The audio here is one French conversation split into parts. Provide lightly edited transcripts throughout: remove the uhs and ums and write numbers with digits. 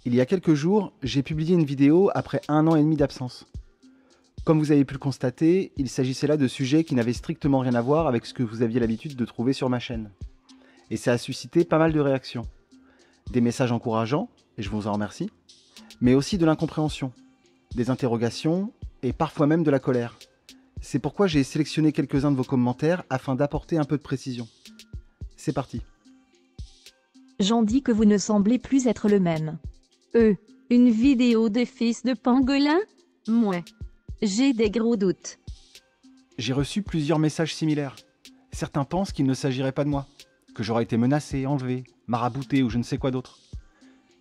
Il y a quelques jours, j'ai publié une vidéo après 1 an et demi d'absence. Comme vous avez pu le constater, il s'agissait là de sujets qui n'avaient strictement rien à voir avec ce que vous aviez l'habitude de trouver sur ma chaîne. Et ça a suscité pas mal de réactions. Des messages encourageants, et je vous en remercie, mais aussi de l'incompréhension, des interrogations et parfois même de la colère. C'est pourquoi j'ai sélectionné quelques-uns de vos commentaires afin d'apporter un peu de précision. C'est parti. J'en dis que vous ne semblez plus être le même. Une vidéo de fils de pangolin? Mouais. J'ai des gros doutes. J'ai reçu plusieurs messages similaires. Certains pensent qu'il ne s'agirait pas de moi, que j'aurais été menacé, enlevé, marabouté ou je ne sais quoi d'autre.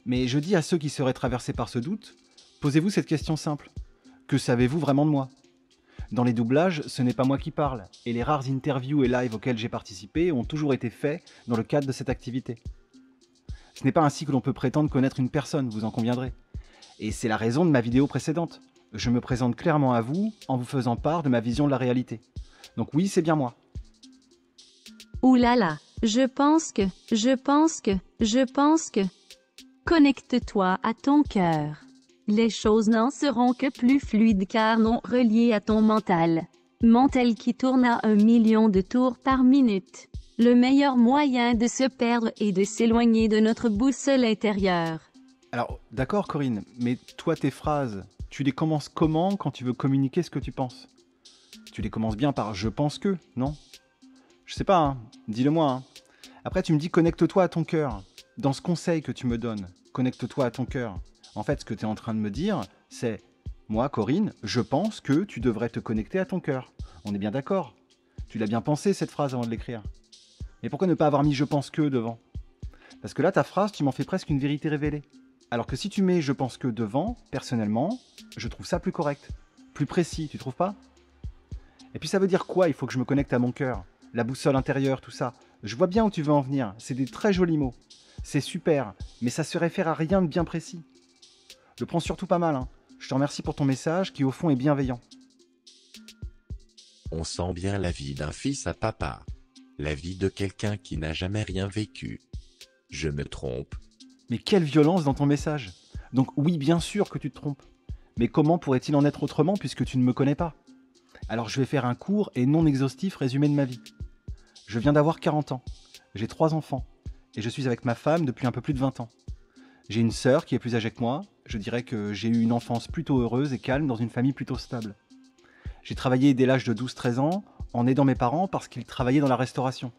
Mais je dis à ceux qui seraient traversés par ce doute, posez-vous cette question simple. Que savez-vous vraiment de moi? Dans les doublages, ce n'est pas moi qui parle, et les rares interviews et lives auxquels j'ai participé ont toujours été faits dans le cadre de cette activité. Ce n'est pas ainsi que l'on peut prétendre connaître une personne, vous en conviendrez. Et c'est la raison de ma vidéo précédente. Je me présente clairement à vous en vous faisant part de ma vision de la réalité. Donc oui, c'est bien moi. Ouh là là, je pense que... Connecte-toi à ton cœur. Les choses n'en seront que plus fluides car non reliées à ton mental. Mental qui tourne à 1 million de tours par minute. Le meilleur moyen de se perdre et de s'éloigner de notre boussole intérieure. Alors, d'accord Corinne, mais toi tes phrases, tu les commences comment quand tu veux communiquer ce que tu penses? Tu les commences bien par « je pense que », non? Je sais pas, hein, dis-le-moi. Hein. Après tu me dis « connecte-toi à ton cœur ». Dans ce conseil que tu me donnes, connecte-toi à ton cœur. En fait, ce que tu es en train de me dire, c'est « moi, Corinne, je pense que tu devrais te connecter à ton cœur ». On est bien d'accord. Tu l'as bien pensé cette phrase avant de l'écrire. Mais pourquoi ne pas avoir mis « je pense que » devant? Parce que là, ta phrase, tu m'en fais presque une vérité révélée. Alors que si tu mets « je pense que » devant, personnellement, je trouve ça plus correct, plus précis, tu trouves pas? Et puis ça veut dire quoi? Il faut que je me connecte à mon cœur, la boussole intérieure, tout ça. Je vois bien où tu veux en venir, c'est des très jolis mots. C'est super, mais ça se réfère à rien de bien précis. Le prends surtout pas mal, hein. Je te remercie pour ton message qui au fond est bienveillant. On sent bien la vie d'un fils à papa. La vie de quelqu'un qui n'a jamais rien vécu. Je me trompe. Mais quelle violence dans ton message! Donc oui, bien sûr que tu te trompes. Mais comment pourrait-il en être autrement puisque tu ne me connais pas? Alors je vais faire un court et non exhaustif résumé de ma vie. Je viens d'avoir 40 ans. J'ai 3 enfants. Et je suis avec ma femme depuis un peu plus de 20 ans. J'ai une sœur qui est plus âgée que moi. Je dirais que j'ai eu une enfance plutôt heureuse et calme dans une famille plutôt stable. J'ai travaillé dès l'âge de 12-13 ans en aidant mes parents parce qu'ils travaillaient dans la restauration.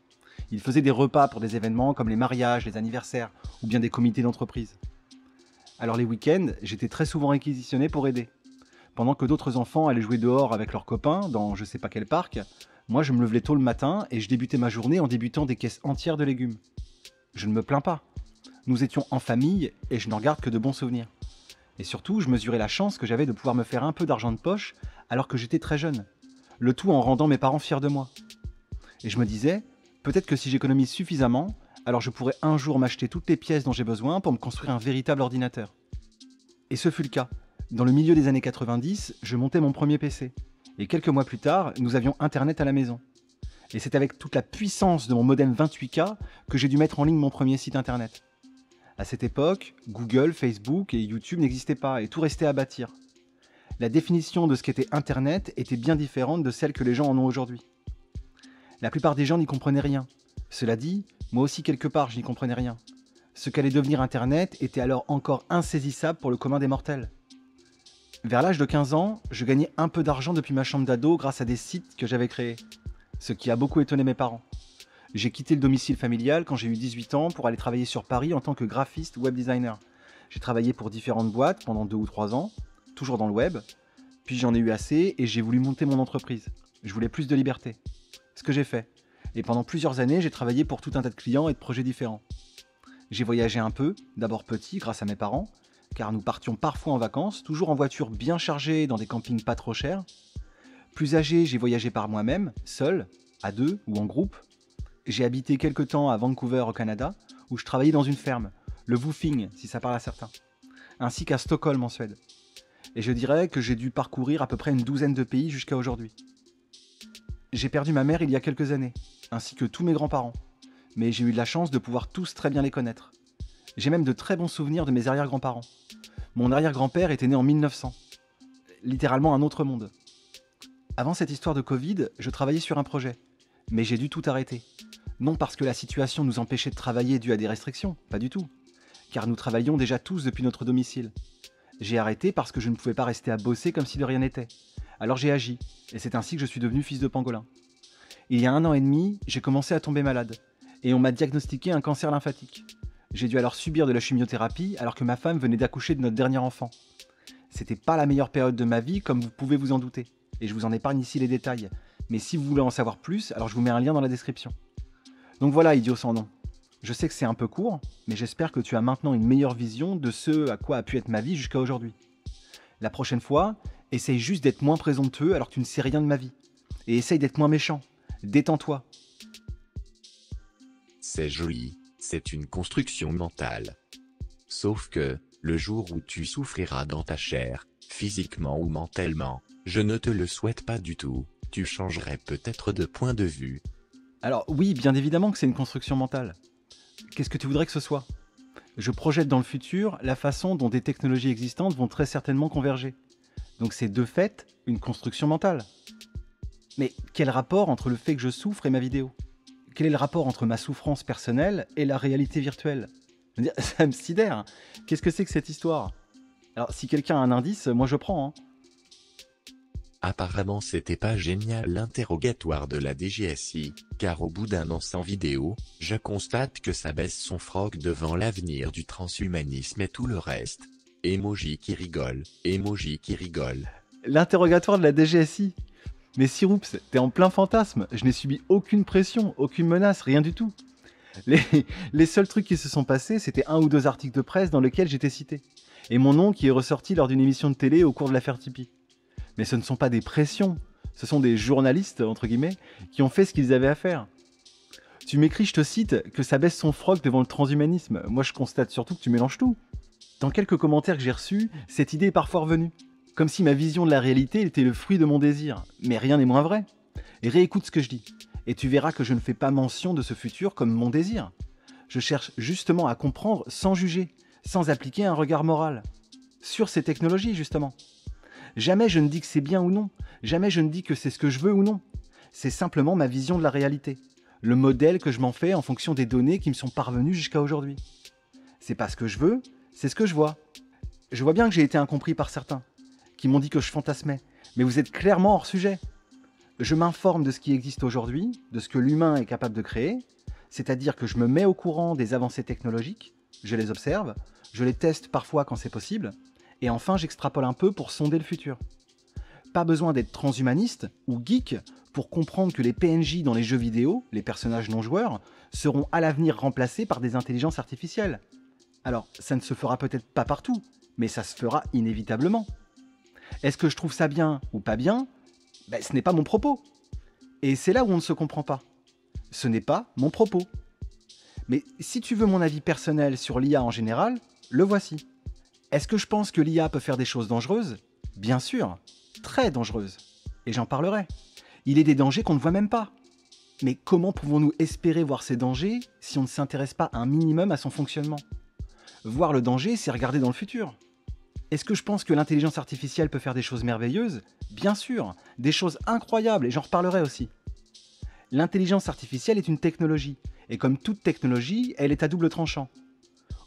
Ils faisaient des repas pour des événements comme les mariages, les anniversaires ou bien des comités d'entreprise. Alors les week-ends, j'étais très souvent réquisitionné pour aider. Pendant que d'autres enfants allaient jouer dehors avec leurs copains dans je sais pas quel parc, moi je me levais tôt le matin et je débutais ma journée en débutant des caisses entières de légumes. Je ne me plains pas. Nous étions en famille et je n'en garde que de bons souvenirs. Et surtout, je mesurais la chance que j'avais de pouvoir me faire un peu d'argent de poche alors que j'étais très jeune. Le tout en rendant mes parents fiers de moi. Et je me disais, peut-être que si j'économise suffisamment, alors je pourrais un jour m'acheter toutes les pièces dont j'ai besoin pour me construire un véritable ordinateur. Et ce fut le cas. Dans le milieu des années 90, je montais mon premier PC. Et quelques mois plus tard, nous avions Internet à la maison. Et c'est avec toute la puissance de mon modem 28K que j'ai dû mettre en ligne mon premier site internet. À cette époque, Google, Facebook et YouTube n'existaient pas et tout restait à bâtir. La définition de ce qu'était Internet était bien différente de celle que les gens en ont aujourd'hui. La plupart des gens n'y comprenaient rien. Cela dit, moi aussi quelque part je n'y comprenais rien. Ce qu'allait devenir Internet était alors encore insaisissable pour le commun des mortels. Vers l'âge de 15 ans, je gagnais un peu d'argent depuis ma chambre d'ado grâce à des sites que j'avais créés. Ce qui a beaucoup étonné mes parents. J'ai quitté le domicile familial quand j'ai eu 18 ans pour aller travailler sur Paris en tant que graphiste web designer. J'ai travaillé pour différentes boîtes pendant 2 ou 3 ans, toujours dans le web, puis j'en ai eu assez et j'ai voulu monter mon entreprise. Je voulais plus de liberté. Ce que j'ai fait. Et pendant plusieurs années, j'ai travaillé pour tout un tas de clients et de projets différents. J'ai voyagé un peu, d'abord petit grâce à mes parents, car nous partions parfois en vacances, toujours en voiture bien chargée dans des campings pas trop chers. Plus âgé, j'ai voyagé par moi-même, seul, à 2 ou en groupe. J'ai habité quelque temps à Vancouver au Canada, où je travaillais dans une ferme, le woofing si ça parle à certains, ainsi qu'à Stockholm en Suède. Et je dirais que j'ai dû parcourir à peu près une douzaine de pays jusqu'à aujourd'hui. J'ai perdu ma mère il y a quelques années, ainsi que tous mes grands-parents, mais j'ai eu de la chance de pouvoir tous très bien les connaître. J'ai même de très bons souvenirs de mes arrière-grands-parents. Mon arrière-grand-père était né en 1900. Littéralement un autre monde. Avant cette histoire de Covid, je travaillais sur un projet. Mais j'ai dû tout arrêter. Non parce que la situation nous empêchait de travailler dû à des restrictions, pas du tout. Car nous travaillions déjà tous depuis notre domicile. J'ai arrêté parce que je ne pouvais pas rester à bosser comme si de rien n'était. Alors j'ai agi, et c'est ainsi que je suis devenu fils de pangolin. Il y a 1 an et demi, j'ai commencé à tomber malade, et on m'a diagnostiqué un cancer lymphatique. J'ai dû alors subir de la chimiothérapie alors que ma femme venait d'accoucher de notre dernier enfant. C'était pas la meilleure période de ma vie, comme vous pouvez vous en douter, et je vous en épargne ici les détails. Mais si vous voulez en savoir plus, alors je vous mets un lien dans la description. Donc voilà, idiot sans nom. Je sais que c'est un peu court, mais j'espère que tu as maintenant une meilleure vision de ce à quoi a pu être ma vie jusqu'à aujourd'hui. La prochaine fois, essaye juste d'être moins présomptueux alors que tu ne sais rien de ma vie. Et essaye d'être moins méchant. Détends-toi. C'est joli, c'est une construction mentale. Sauf que, le jour où tu souffriras dans ta chair, physiquement ou mentalement, je ne te le souhaite pas du tout, tu changerais peut-être de point de vue. Alors oui, bien évidemment que c'est une construction mentale. Qu'est-ce que tu voudrais que ce soit ? Je projette dans le futur la façon dont des technologies existantes vont très certainement converger. Donc c'est de fait une construction mentale. Mais quel rapport entre le fait que je souffre et ma vidéo ? Quel est le rapport entre ma souffrance personnelle et la réalité virtuelle ? Je veux dire, ça me sidère. Qu'est-ce que c'est que cette histoire ? Alors si quelqu'un a un indice, moi je prends. Hein. Apparemment c'était pas génial l'interrogatoire de la DGSI, car au bout d'1 an sans vidéo, je constate que ça baisse son froc devant l'avenir du transhumanisme et tout le reste. Emoji qui rigole, emoji qui rigole. L'interrogatoire de la DGSI ? Mais Siroups, t'es en plein fantasme, je n'ai subi aucune pression, aucune menace, rien du tout. Les seuls trucs qui se sont passés, c'était 1 ou 2 articles de presse dans lesquels j'étais cité. Et mon nom qui est ressorti lors d'une émission de télé au cours de l'affaire Tipeee. Mais ce ne sont pas des pressions, ce sont des journalistes, entre guillemets, qui ont fait ce qu'ils avaient à faire. Tu m'écris, je te cite, que ça baisse son froc devant le transhumanisme. Moi je constate surtout que tu mélanges tout. Dans quelques commentaires que j'ai reçus, cette idée est parfois revenue. Comme si ma vision de la réalité était le fruit de mon désir. Mais rien n'est moins vrai. Et réécoute ce que je dis. Et tu verras que je ne fais pas mention de ce futur comme mon désir. Je cherche justement à comprendre sans juger, sans appliquer un regard moral. Sur ces technologies, justement. Jamais je ne dis que c'est bien ou non. Jamais je ne dis que c'est ce que je veux ou non. C'est simplement ma vision de la réalité. Le modèle que je m'en fais en fonction des données qui me sont parvenues jusqu'à aujourd'hui. C'est pas ce que je veux, c'est ce que je vois. Je vois bien que j'ai été incompris par certains, qui m'ont dit que je fantasmais, mais vous êtes clairement hors sujet. Je m'informe de ce qui existe aujourd'hui, de ce que l'humain est capable de créer, c'est-à-dire que je me mets au courant des avancées technologiques, je les observe, je les teste parfois quand c'est possible, et enfin j'extrapole un peu pour sonder le futur. Pas besoin d'être transhumaniste ou geek pour comprendre que les PNJ dans les jeux vidéo, les personnages non joueurs, seront à l'avenir remplacés par des intelligences artificielles. Alors, ça ne se fera peut-être pas partout, mais ça se fera inévitablement. Est-ce que je trouve ça bien ou pas bien ? Ce n'est pas mon propos. Et c'est là où on ne se comprend pas. Ce n'est pas mon propos. Mais si tu veux mon avis personnel sur l'IA en général, le voici. Est-ce que je pense que l'IA peut faire des choses dangereuses ? Bien sûr, très dangereuses. Et j'en parlerai. Il est des dangers qu'on ne voit même pas. Mais comment pouvons-nous espérer voir ces dangers si on ne s'intéresse pas un minimum à son fonctionnement ? Voir le danger, c'est regarder dans le futur. Est-ce que je pense que l'intelligence artificielle peut faire des choses merveilleuses ? Bien sûr, des choses incroyables, et j'en reparlerai aussi. L'intelligence artificielle est une technologie, et comme toute technologie, elle est à double tranchant.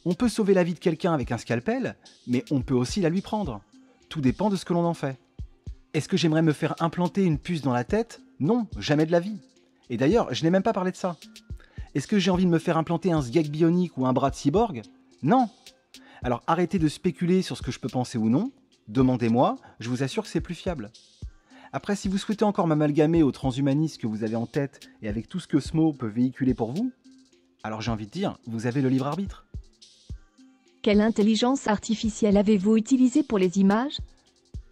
On peut sauver la vie de quelqu'un avec un scalpel, mais on peut aussi la lui prendre. Tout dépend de ce que l'on en fait. Est-ce que j'aimerais me faire implanter une puce dans la tête ? Non, jamais de la vie. Et d'ailleurs, je n'ai même pas parlé de ça. Est-ce que j'ai envie de me faire implanter un sgeg bionique ou un bras de cyborg ? Non. Alors arrêtez de spéculer sur ce que je peux penser ou non, demandez-moi, je vous assure que c'est plus fiable. Après, si vous souhaitez encore m'amalgamer au transhumanisme que vous avez en tête et avec tout ce que ce mot peut véhiculer pour vous, alors j'ai envie de dire, vous avez le libre arbitre. Quelle intelligence artificielle avez-vous utilisée pour les images ?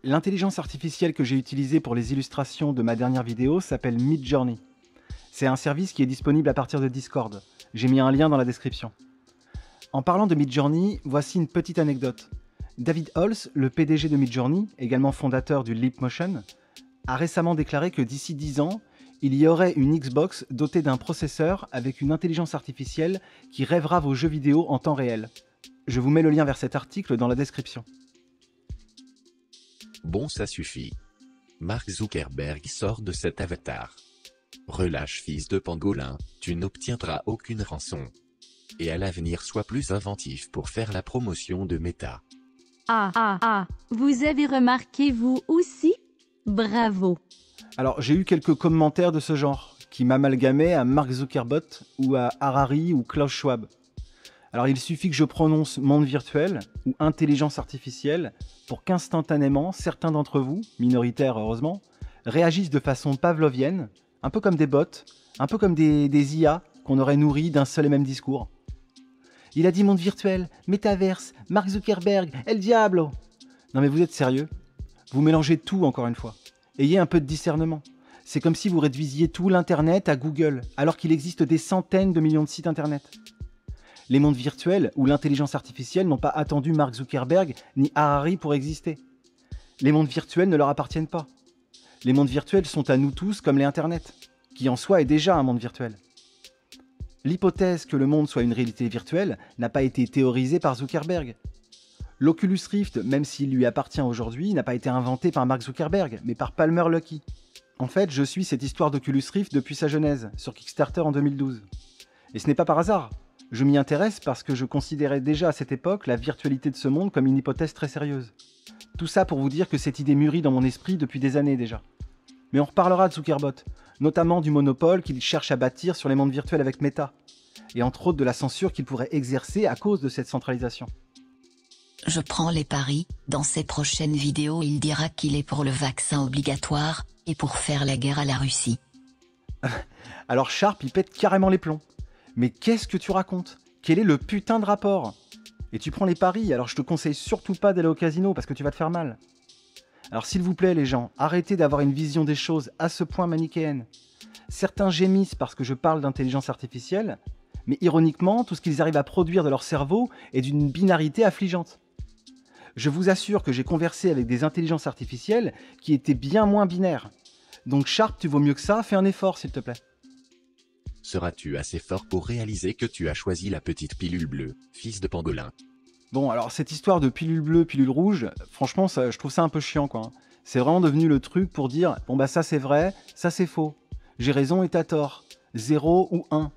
L'intelligence artificielle que j'ai utilisée pour les illustrations de ma dernière vidéo s'appelle Midjourney. C'est un service qui est disponible à partir de Discord. J'ai mis un lien dans la description. En parlant de Midjourney, voici une petite anecdote. David Holz, le PDG de Midjourney, également fondateur du Leap Motion, a récemment déclaré que d'ici 10 ans, il y aurait une Xbox dotée d'un processeur avec une intelligence artificielle qui rêvera vos jeux vidéo en temps réel. Je vous mets le lien vers cet article dans la description. Bon, ça suffit. Mark Zuckerberg sort de cet avatar. Relâche, fils de pangolin, tu n'obtiendras aucune rançon. Et à l'avenir, sois plus inventif pour faire la promotion de Meta. Vous avez remarqué vous aussi? Bravo. Alors, j'ai eu quelques commentaires de ce genre, qui m'amalgamaient à Mark Zuckerberg ou à Harari ou Klaus Schwab. Alors, il suffit que je prononce monde virtuel ou intelligence artificielle pour qu'instantanément, certains d'entre vous, minoritaires heureusement, réagissent de façon pavlovienne, un peu comme des bots, un peu comme des IA qu'on aurait nourris d'un seul et même discours. Il a dit monde virtuel, métaverse, Mark Zuckerberg, El Diablo. Non mais vous êtes sérieux? Vous mélangez tout encore une fois. Ayez un peu de discernement. C'est comme si vous réduisiez tout l'internet à Google, alors qu'il existe des centaines de millions de sites internet. Les mondes virtuels ou l'intelligence artificielle n'ont pas attendu Mark Zuckerberg ni Harari pour exister. Les mondes virtuels ne leur appartiennent pas. Les mondes virtuels sont à nous tous comme les internets, qui en soi est déjà un monde virtuel. L'hypothèse que le monde soit une réalité virtuelle n'a pas été théorisée par Zuckerberg. L'Oculus Rift, même s'il lui appartient aujourd'hui, n'a pas été inventé par Mark Zuckerberg, mais par Palmer Luckey. En fait, je suis cette histoire d'Oculus Rift depuis sa genèse, sur Kickstarter en 2012. Et ce n'est pas par hasard. Je m'y intéresse parce que je considérais déjà à cette époque la virtualité de ce monde comme une hypothèse très sérieuse. Tout ça pour vous dire que cette idée mûrit dans mon esprit depuis des années déjà. Mais on reparlera de Zuckerberg, notamment du monopole qu'il cherche à bâtir sur les mondes virtuels avec Meta, et entre autres de la censure qu'il pourrait exercer à cause de cette centralisation. Je prends les paris, dans ses prochaines vidéos il dira qu'il est pour le vaccin obligatoire, et pour faire la guerre à la Russie. Alors Sharp il pète carrément les plombs. Mais qu'est-ce que tu racontes? Quel est le putain de rapport? Et tu prends les paris, alors je te conseille surtout pas d'aller au casino parce que tu vas te faire mal. Alors s'il vous plaît les gens, arrêtez d'avoir une vision des choses à ce point manichéenne. Certains gémissent parce que je parle d'intelligence artificielle, mais ironiquement, tout ce qu'ils arrivent à produire de leur cerveau est d'une binarité affligeante. Je vous assure que j'ai conversé avec des intelligences artificielles qui étaient bien moins binaires. Donc Sharp, tu vaux mieux que ça, fais un effort s'il te plaît. Seras-tu assez fort pour réaliser que tu as choisi la petite pilule bleue, fils de pangolin? Bon, alors cette histoire de pilule bleue, pilule rouge, franchement, ça, je trouve ça un peu chiant, quoi. C'est vraiment devenu le truc pour dire, bon bah ça c'est vrai, ça c'est faux. J'ai raison et t'as tort. 0 ou 1.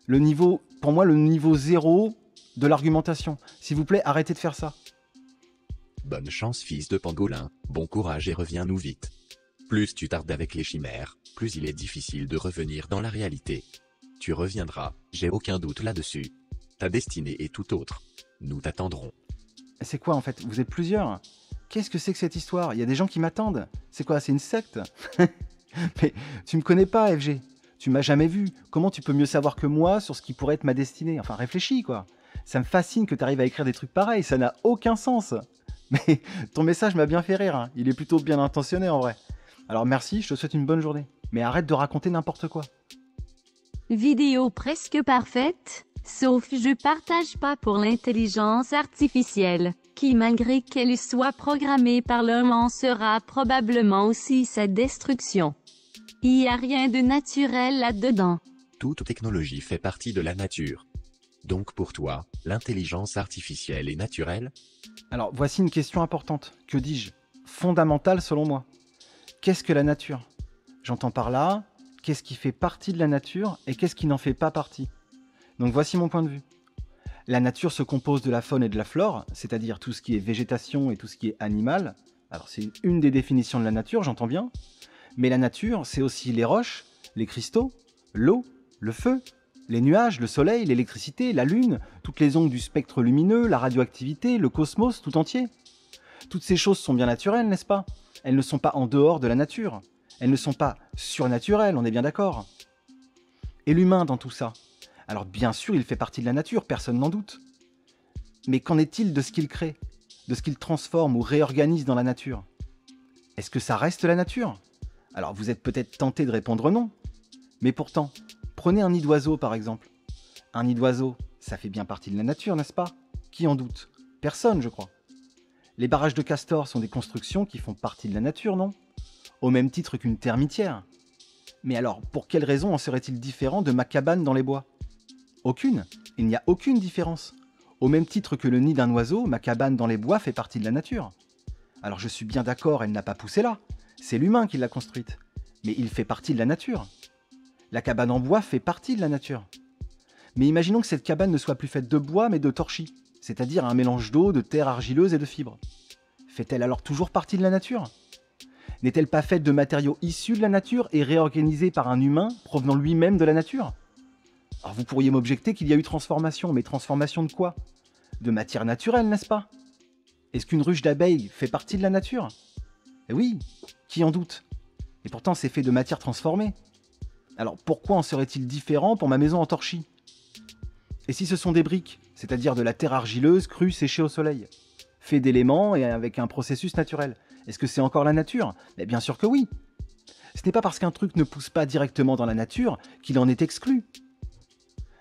Le niveau, pour moi, le niveau 0 de l'argumentation. S'il vous plaît, arrêtez de faire ça. Bonne chance, fils de pangolin, bon courage et reviens-nous vite. Plus tu tardes avec les chimères, plus il est difficile de revenir dans la réalité. Tu reviendras, j'ai aucun doute là-dessus. Ta destinée est tout autre. Nous t'attendrons. C'est quoi en fait? Vous êtes plusieurs? Qu'est-ce que c'est que cette histoire? Il y a des gens qui m'attendent? C'est quoi? C'est une secte? Mais tu me connais pas, FG. Tu m'as jamais vu. Comment tu peux mieux savoir que moi sur ce qui pourrait être ma destinée? Enfin, réfléchis quoi. Ça me fascine que tu arrives à écrire des trucs pareils, ça n'a aucun sens. Mais ton message m'a bien fait rire, hein. Il est plutôt bien intentionné en vrai. Alors merci, je te souhaite une bonne journée. Mais arrête de raconter n'importe quoi. Vidéo presque parfaite, sauf je partage pas pour l'intelligence artificielle, qui malgré qu'elle soit programmée par l'homme en sera probablement aussi sa destruction. Il y a rien de naturel là-dedans. Toute technologie fait partie de la nature. Donc pour toi, l'intelligence artificielle est naturelle? Alors voici une question importante, que dis-je? Fondamentale selon moi. Qu'est-ce que la nature? J'entends par là, qu'est-ce qui fait partie de la nature et qu'est-ce qui n'en fait pas partie? Donc voici mon point de vue. La nature se compose de la faune et de la flore, c'est-à-dire tout ce qui est végétation et tout ce qui est animal. Alors c'est une des définitions de la nature, j'entends bien. Mais la nature, c'est aussi les roches, les cristaux, l'eau, le feu, les nuages, le soleil, l'électricité, la lune, toutes les ondes du spectre lumineux, la radioactivité, le cosmos tout entier. Toutes ces choses sont bien naturelles, n'est-ce pas? Elles ne sont pas en dehors de la nature. Elles ne sont pas surnaturelles, on est bien d'accord. Et l'humain dans tout ça? Alors bien sûr, il fait partie de la nature, personne n'en doute. Mais qu'en est-il de ce qu'il crée? De ce qu'il transforme ou réorganise dans la nature? Est-ce que ça reste la nature? Alors vous êtes peut-être tenté de répondre non. Mais pourtant, prenez un nid d'oiseau par exemple. Un nid d'oiseau, ça fait bien partie de la nature, n'est-ce pas? Qui en doute? Personne, je crois. Les barrages de castors sont des constructions qui font partie de la nature, non? Au même titre qu'une termitière. Mais alors, pour quelle raison en serait-il différent de ma cabane dans les bois? Aucune. Il n'y a aucune différence. Au même titre que le nid d'un oiseau, ma cabane dans les bois fait partie de la nature. Alors je suis bien d'accord, elle n'a pas poussé là. C'est l'humain qui l'a construite. Mais il fait partie de la nature. La cabane en bois fait partie de la nature. Mais imaginons que cette cabane ne soit plus faite de bois mais de torchis, c'est-à-dire un mélange d'eau, de terre argileuse et de fibres. Fait-elle alors toujours partie de la nature? N'est-elle pas faite de matériaux issus de la nature et réorganisée par un humain provenant lui-même de la nature? Alors vous pourriez m'objecter qu'il y a eu transformation, mais transformation de quoi? De matière naturelle, n'est-ce pas? Est-ce qu'une ruche d'abeilles fait partie de la nature? Eh oui, qui en doute? Et pourtant c'est fait de matière transformée. Alors pourquoi en serait-il différent pour ma maison en torchis? Et si ce sont des briques, c'est-à-dire de la terre argileuse crue séchée au soleil, fait d'éléments et avec un processus naturel, est-ce que c'est encore la nature? Mais bien sûr que oui. Ce n'est pas parce qu'un truc ne pousse pas directement dans la nature qu'il en est exclu.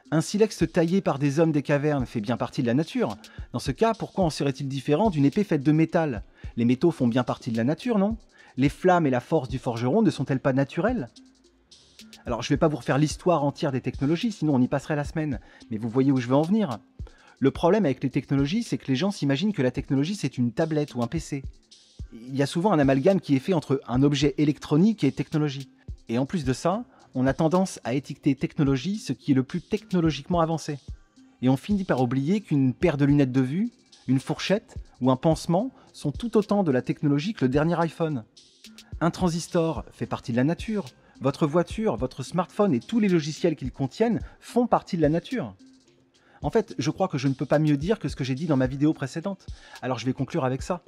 Un silex taillé par des hommes des cavernes fait bien partie de la nature. Dans ce cas, pourquoi en serait-il différent d'une épée faite de métal? Les métaux font bien partie de la nature, non? Les flammes et la force du forgeron ne sont-elles pas naturelles? Alors, je ne vais pas vous refaire l'histoire entière des technologies, sinon on y passerait la semaine. Mais vous voyez où je veux en venir. Le problème avec les technologies, c'est que les gens s'imaginent que la technologie, c'est une tablette ou un PC. Il y a souvent un amalgame qui est fait entre un objet électronique et technologie. Et en plus de ça, on a tendance à étiqueter technologie ce qui est le plus technologiquement avancé. Et on finit par oublier qu'une paire de lunettes de vue, une fourchette ou un pansement sont tout autant de la technologie que le dernier iPhone. Un transistor fait partie de la nature. Votre voiture, votre smartphone et tous les logiciels qu'ils contiennent font partie de la nature. En fait, je crois que je ne peux pas mieux dire que ce que j'ai dit dans ma vidéo précédente. Alors je vais conclure avec ça.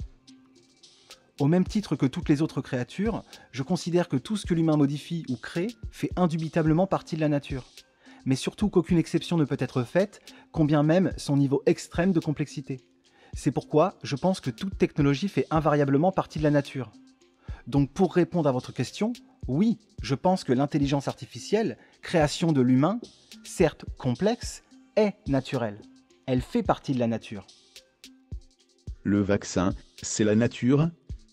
Au même titre que toutes les autres créatures, je considère que tout ce que l'humain modifie ou crée fait indubitablement partie de la nature. Mais surtout qu'aucune exception ne peut être faite, combien même son niveau extrême de complexité. C'est pourquoi je pense que toute technologie fait invariablement partie de la nature. Donc pour répondre à votre question, oui, je pense que l'intelligence artificielle, création de l'humain, certes complexe, est naturelle. Elle fait partie de la nature. Le vaccin, c'est la nature.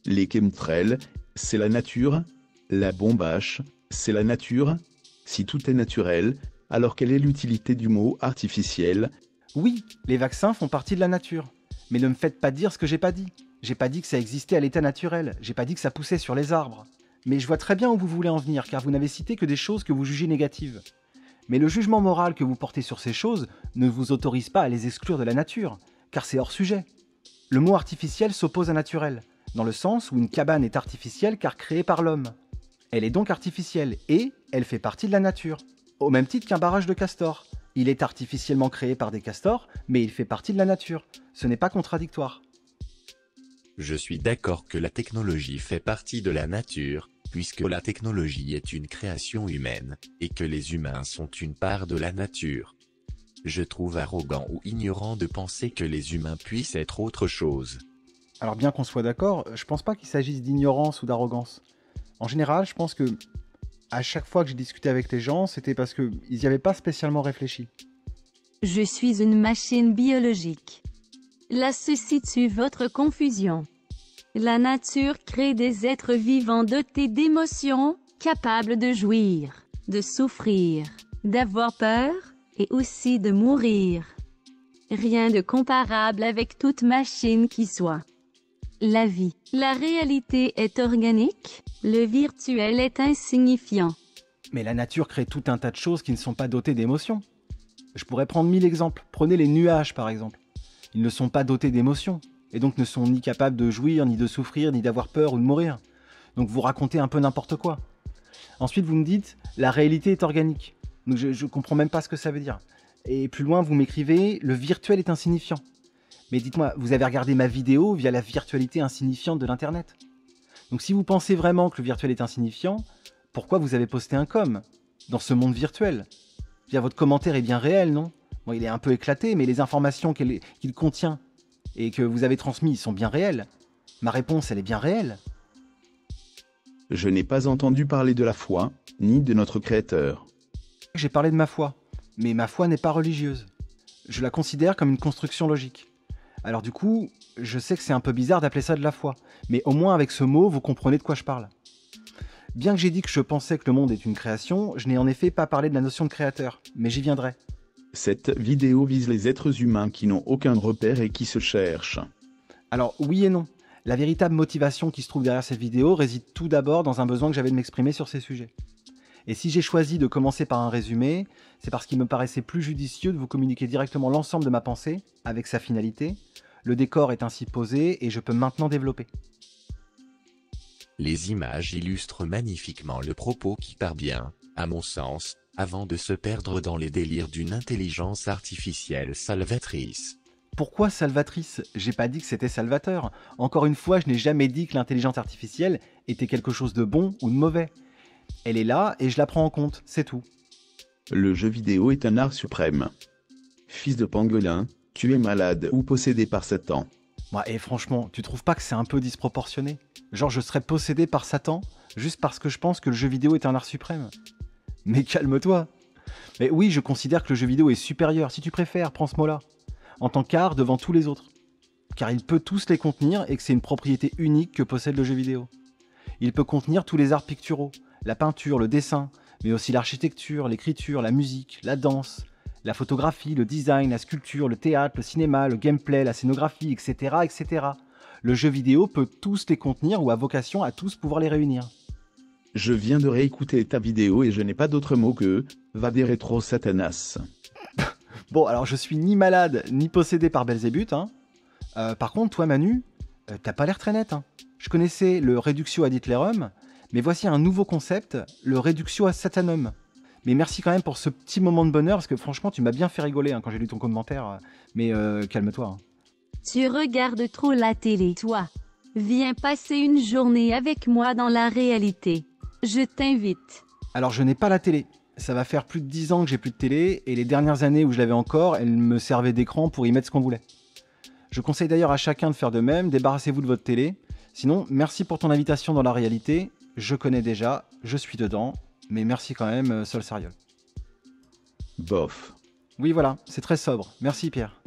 Les chemtrails, c'est la nature. La bombe H, c'est la nature. Si tout est naturel, alors quelle est l'utilité du mot artificiel? Oui, les vaccins font partie de la nature. Mais ne me faites pas dire ce que j'ai pas dit. J'ai pas dit que ça existait à l'état naturel. J'ai pas dit que ça poussait sur les arbres. Mais je vois très bien où vous voulez en venir, car vous n'avez cité que des choses que vous jugez négatives. Mais le jugement moral que vous portez sur ces choses ne vous autorise pas à les exclure de la nature, car c'est hors sujet. Le mot artificiel s'oppose à naturel, dans le sens où une cabane est artificielle car créée par l'homme. Elle est donc artificielle et elle fait partie de la nature, au même titre qu'un barrage de castors. Il est artificiellement créé par des castors, mais il fait partie de la nature. Ce n'est pas contradictoire. Je suis d'accord que la technologie fait partie de la nature, puisque la technologie est une création humaine, et que les humains sont une part de la nature. Je trouve arrogant ou ignorant de penser que les humains puissent être autre chose. Alors bien qu'on soit d'accord, je pense pas qu'il s'agisse d'ignorance ou d'arrogance. En général, je pense que à chaque fois que j'ai discuté avec les gens, c'était parce qu'ils n'y avaient pas spécialement réfléchi. Je suis une machine biologique. Là se situe votre confusion. La nature crée des êtres vivants dotés d'émotions, capables de jouir, de souffrir, d'avoir peur, et aussi de mourir. Rien de comparable avec toute machine qui soit. La vie, la réalité est organique, le virtuel est insignifiant. Mais la nature crée tout un tas de choses qui ne sont pas dotées d'émotions. Je pourrais prendre 1000 exemples. Prenez les nuages par exemple. Ils ne sont pas dotés d'émotions, et donc ne sont ni capables de jouir, ni de souffrir, ni d'avoir peur ou de mourir. Donc vous racontez un peu n'importe quoi. Ensuite vous me dites, la réalité est organique. Donc je comprends même pas ce que ça veut dire. Et plus loin vous m'écrivez, le virtuel est insignifiant. Mais dites-moi, vous avez regardé ma vidéo via la virtualité insignifiante de l'internet. Donc si vous pensez vraiment que le virtuel est insignifiant, pourquoi vous avez posté un com dans ce monde virtuel? Bien, votre commentaire est bien réel, non? Bon, il est un peu éclaté, mais les informations qu'il contient et que vous avez transmises sont bien réelles. Ma réponse, elle est bien réelle. Je n'ai pas entendu parler de la foi, ni de notre Créateur. J'ai parlé de ma foi, mais ma foi n'est pas religieuse. Je la considère comme une construction logique. Alors du coup, je sais que c'est un peu bizarre d'appeler ça de la foi, mais au moins avec ce mot, vous comprenez de quoi je parle. Bien que j'ai dit que je pensais que le monde est une création, je n'ai en effet pas parlé de la notion de créateur, mais j'y viendrai. Cette vidéo vise les êtres humains qui n'ont aucun repère et qui se cherchent. Alors oui et non. La véritable motivation qui se trouve derrière cette vidéo réside tout d'abord dans un besoin que j'avais de m'exprimer sur ces sujets. Et si j'ai choisi de commencer par un résumé, c'est parce qu'il me paraissait plus judicieux de vous communiquer directement l'ensemble de ma pensée, avec sa finalité. Le décor est ainsi posé et je peux maintenant développer. Les images illustrent magnifiquement le propos qui part bien, à mon sens, avant de se perdre dans les délires d'une intelligence artificielle salvatrice. Pourquoi salvatrice? J'ai pas dit que c'était salvateur. Encore une fois, je n'ai jamais dit que l'intelligence artificielle était quelque chose de bon ou de mauvais. Elle est là et je la prends en compte, c'est tout. Le jeu vidéo est un art suprême. Fils de pangolin, tu es malade ou possédé par Satan. Ouais, et franchement, tu trouves pas que c'est un peu disproportionné? Genre je serais possédé par Satan juste parce que je pense que le jeu vidéo est un art suprême? Mais calme-toi. Mais oui, je considère que le jeu vidéo est supérieur, si tu préfères, prends ce mot-là. En tant qu'art devant tous les autres. Car il peut tous les contenir et que c'est une propriété unique que possède le jeu vidéo. Il peut contenir tous les arts picturaux, la peinture, le dessin, mais aussi l'architecture, l'écriture, la musique, la danse, la photographie, le design, la sculpture, le théâtre, le cinéma, le gameplay, la scénographie, etc., etc. Le jeu vidéo peut tous les contenir ou a vocation à tous pouvoir les réunir. Je viens de réécouter ta vidéo et je n'ai pas d'autre mot que « va des rétro Satanas ». Bon, alors je suis ni malade, ni possédé par Belzébuth, hein. Par contre, toi Manu, t'as pas l'air très net, hein. Je connaissais le Reductio ad Hitlerum, mais voici un nouveau concept, le Reductio ad Satanum. Mais merci quand même pour ce petit moment de bonheur, parce que franchement, tu m'as bien fait rigoler hein, quand j'ai lu ton commentaire. Mais calme-toi. Hein. Tu regardes trop la télé, toi. Viens passer une journée avec moi dans la réalité. Je t'invite. Alors, je n'ai pas la télé. Ça va faire plus de 10 ans que j'ai plus de télé, et les dernières années où je l'avais encore, elle me servait d'écran pour y mettre ce qu'on voulait. Je conseille d'ailleurs à chacun de faire de même, débarrassez-vous de votre télé. Sinon, merci pour ton invitation dans la réalité. Je connais déjà, je suis dedans, mais merci quand même, Sol Sérieux. Bof. Oui, voilà, c'est très sobre. Merci, Pierre.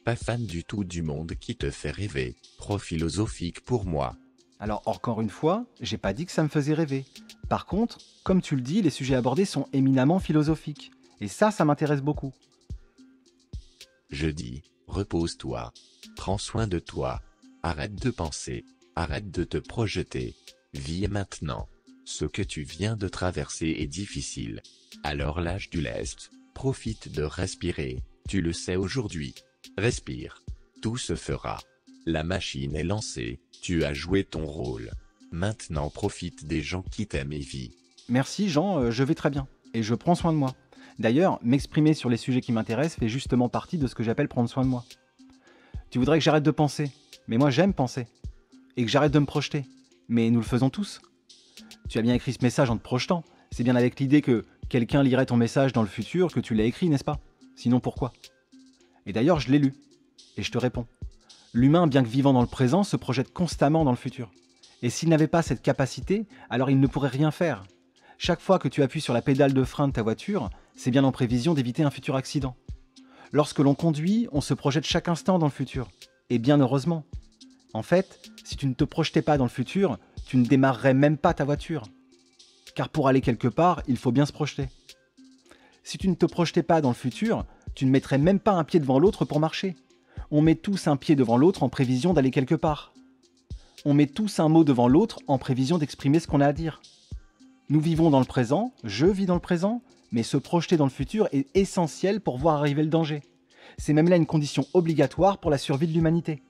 Pas fan du tout du monde qui te fait rêver, trop philosophique pour moi. Alors, encore une fois, j'ai pas dit que ça me faisait rêver. Par contre, comme tu le dis, les sujets abordés sont éminemment philosophiques. Et ça m'intéresse beaucoup. Je dis, repose-toi, prends soin de toi, arrête de penser, arrête de te projeter, vis maintenant. Ce que tu viens de traverser est difficile. Alors lâche du lest, profite de respirer, tu le sais aujourd'hui. Respire. Tout se fera. La machine est lancée, tu as joué ton rôle. Maintenant profite des gens qui t'aiment et vis. Merci Jean, je vais très bien. Et je prends soin de moi. D'ailleurs, m'exprimer sur les sujets qui m'intéressent fait justement partie de ce que j'appelle prendre soin de moi. Tu voudrais que j'arrête de penser, mais moi j'aime penser. Et que j'arrête de me projeter. Mais nous le faisons tous. Tu as bien écrit ce message en te projetant. C'est bien avec l'idée que quelqu'un lirait ton message dans le futur que tu l'as écrit, n'est-ce pas? Sinon pourquoi? Et d'ailleurs, je l'ai lu. Et je te réponds. L'humain, bien que vivant dans le présent, se projette constamment dans le futur. Et s'il n'avait pas cette capacité, alors il ne pourrait rien faire. Chaque fois que tu appuies sur la pédale de frein de ta voiture, c'est bien en prévision d'éviter un futur accident. Lorsque l'on conduit, on se projette chaque instant dans le futur. Et bien heureusement. En fait, si tu ne te projetais pas dans le futur, tu ne démarrerais même pas ta voiture. Car pour aller quelque part, il faut bien se projeter. Si tu ne te projetais pas dans le futur, tu ne mettrais même pas un pied devant l'autre pour marcher. On met tous un pied devant l'autre en prévision d'aller quelque part. On met tous un mot devant l'autre en prévision d'exprimer ce qu'on a à dire. Nous vivons dans le présent, je vis dans le présent, mais se projeter dans le futur est essentiel pour voir arriver le danger. C'est même là une condition obligatoire pour la survie de l'humanité.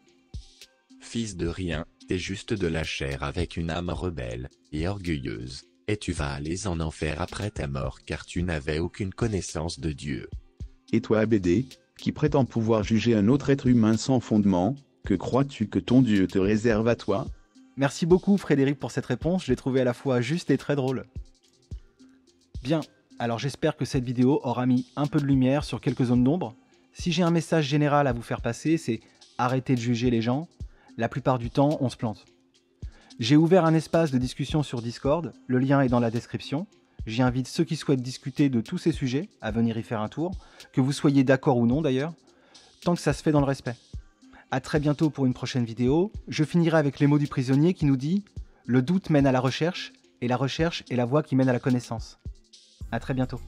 Fils de rien, t'es juste de la chair avec une âme rebelle et orgueilleuse, et tu vas aller en enfer après ta mort car tu n'avais aucune connaissance de Dieu. Et toi ABD, qui prétend pouvoir juger un autre être humain sans fondement, que crois-tu que ton Dieu te réserve à toi? Merci beaucoup Frédéric pour cette réponse, je l'ai trouvée à la fois juste et très drôle. Bien, alors j'espère que cette vidéo aura mis un peu de lumière sur quelques zones d'ombre. Si j'ai un message général à vous faire passer, c'est arrêtez de juger les gens. La plupart du temps, on se plante. J'ai ouvert un espace de discussion sur Discord, le lien est dans la description. J'y invite ceux qui souhaitent discuter de tous ces sujets à venir y faire un tour, que vous soyez d'accord ou non d'ailleurs, tant que ça se fait dans le respect. A très bientôt pour une prochaine vidéo. Je finirai avec les mots du prisonnier qui nous dit « Le doute mène à la recherche, et la recherche est la voie qui mène à la connaissance. À très bientôt.